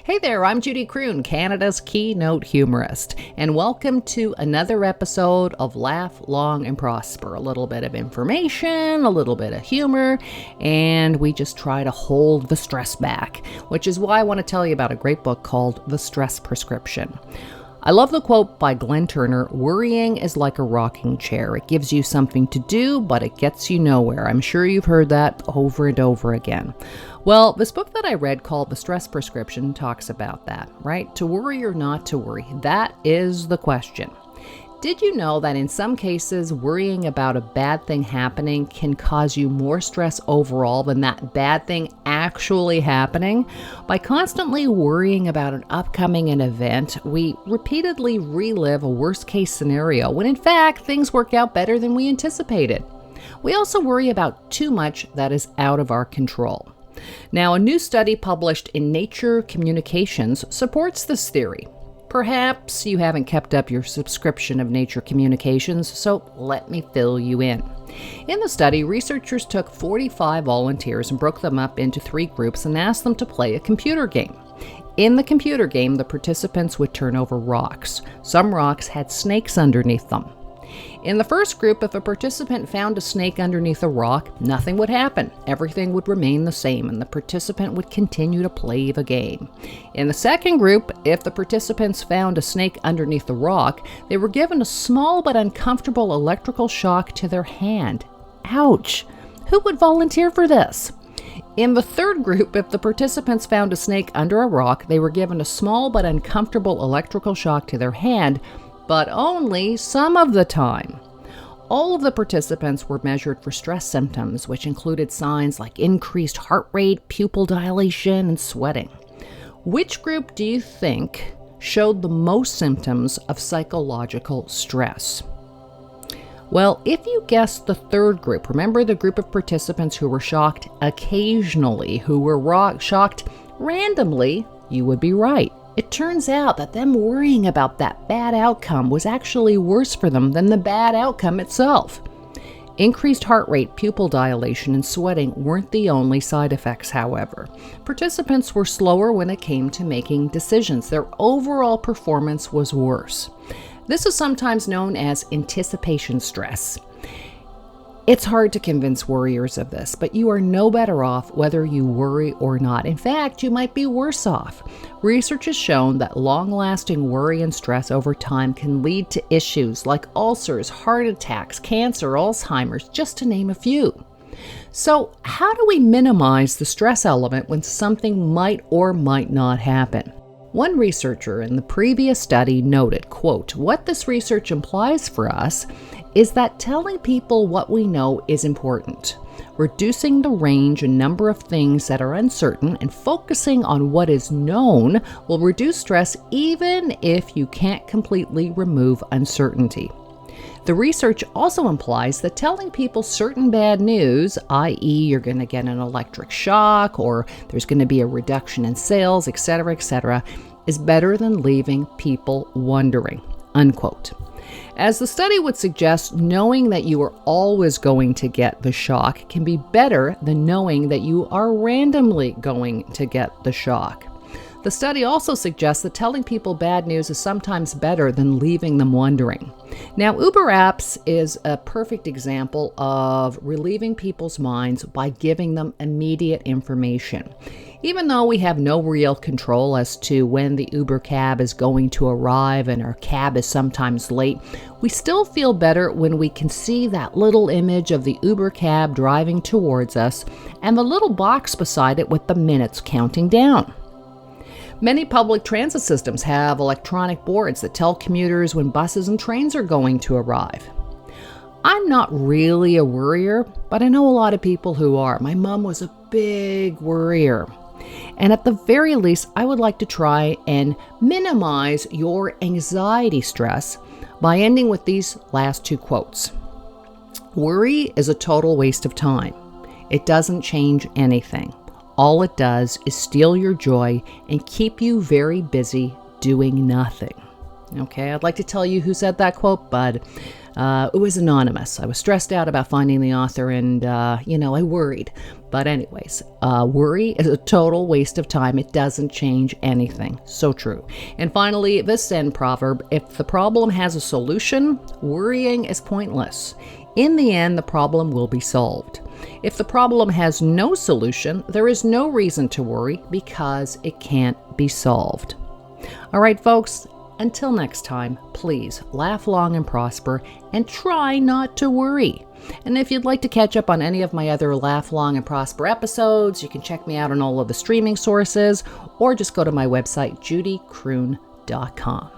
Hey there, I'm Judy Croon, Canada's Keynote Humorist, and welcome to another episode of Laugh Long and Prosper. A little bit of information, a little bit of humor, and we just try to hold the stress back, which is why I want to tell you about a great book called The Stress Prescription. I love the quote by Glenn Turner, "Worrying is like a rocking chair. It gives you something to do, but it gets you nowhere." I'm sure you've heard that over and over again. Well, this book that I read called The Stress Prescription talks about that, right? To worry or not to worry, that is the question. Did you know that in some cases, worrying about a bad thing happening can cause you more stress overall than that bad thing actually happening? By constantly worrying about an upcoming event, we repeatedly relive a worst-case scenario when in fact things work out better than we anticipated. We also worry about too much that is out of our control. Now, a new study published in Nature Communications supports this theory. Perhaps you haven't kept up your subscription of Nature Communications, so let me fill you in. In the study, researchers took 45 volunteers and broke them up into 3 groups and asked them to play a computer game. In the computer game, the participants would turn over rocks. Some rocks had snakes underneath them. In the first group, if a participant found a snake underneath a rock, nothing would happen. Everything would remain the same, and the participant would continue to play the game. In the second group, if the participants found a snake underneath the rock, they were given a small but uncomfortable electrical shock to their hand. Ouch! Who would volunteer for this? In the third group, if the participants found a snake under a rock, they were given a small but uncomfortable electrical shock to their hand, but only some of the time. All of the participants were measured for stress symptoms, which included signs like increased heart rate, pupil dilation, and sweating. Which group do you think showed the most symptoms of psychological stress? Well, if you guessed the third group, remember the group of participants who were shocked occasionally, who were shocked randomly, you would be right. It turns out that them worrying about that bad outcome was actually worse for them than the bad outcome itself. Increased heart rate, pupil dilation, and sweating weren't the only side effects, however. Participants were slower when it came to making decisions. Their overall performance was worse. This is sometimes known as anticipation stress. It's hard to convince worriers of this, but you are no better off whether you worry or not. In fact, you might be worse off. Research has shown that long-lasting worry and stress over time can lead to issues like ulcers, heart attacks, cancer, Alzheimer's, just to name a few. So, how do we minimize the stress element when something might or might not happen? One researcher in the previous study noted, quote, "What this research implies for us is that telling people what we know is important. Reducing the range and number of things that are uncertain and focusing on what is known will reduce stress even if you can't completely remove uncertainty." The research also implies that telling people certain bad news, i.e. you're going to get an electric shock or there's going to be a reduction in sales, etc., is better than leaving people wondering, unquote. As the study would suggest, knowing that you are always going to get the shock can be better than knowing that you are randomly going to get the shock. The study also suggests that telling people bad news is sometimes better than leaving them wondering. Now, Uber Apps is a perfect example of relieving people's minds by giving them immediate information. Even though we have no real control as to when the Uber cab is going to arrive and our cab is sometimes late, we still feel better when we can see that little image of the Uber cab driving towards us and the little box beside it with the minutes counting down. Many public transit systems have electronic boards that tell commuters when buses and trains are going to arrive. I'm not really a worrier, but I know a lot of people who are. My mom was a big worrier. And at the very least, I would like to try and minimize your anxiety stress by ending with these last 2 quotes. Worry is a total waste of time. It doesn't change anything. All it does is steal your joy and keep you very busy doing nothing. Okay, I'd like to tell you who said that quote, but it was anonymous. I was stressed out about finding the author and, I worried. But anyways, worry is a total waste of time. It doesn't change anything. So true. And finally, this Zen proverb: if the problem has a solution, worrying is pointless. In the end, the problem will be solved. If the problem has no solution, there is no reason to worry because it can't be solved. All right, folks, until next time, please laugh long and prosper and try not to worry. And if you'd like to catch up on any of my other Laugh Long and Prosper episodes, you can check me out on all of the streaming sources or just go to my website, judycroon.com.